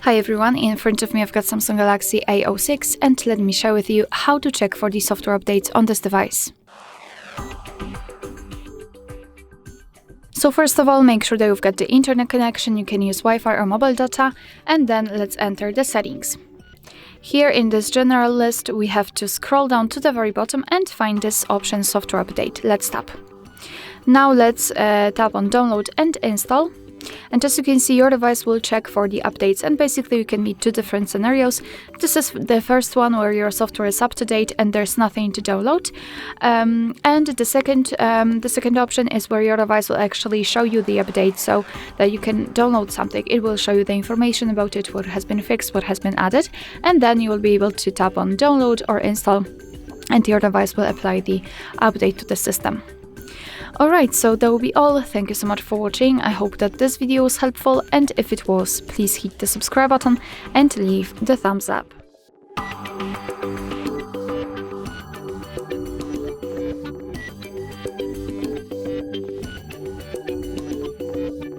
Hi everyone, in front of me I've got Samsung Galaxy A06 and let me share with you how to check for the software updates on this device. So first of all, make sure that you've got the internet connection, you can use Wi-Fi or mobile data, and then let's enter the settings. Here in this general list we have to scroll down to the very bottom and find this option software update. Let's tap. Now let's tap on download and install. And as you can see, your device will check for the updates, and basically you can meet two different scenarios. This is the first one where your software is up to date and there's nothing to download. And the second option is where your device will actually show you the update so that you can download something. It will show you the information about it, what has been fixed, what has been added, and then you will be able to tap on download or install and your device will apply the update to the system. Alright, so that will be all. Thank you so much for watching. I hope that this video was helpful, and if it was, please hit the subscribe button and leave the thumbs up.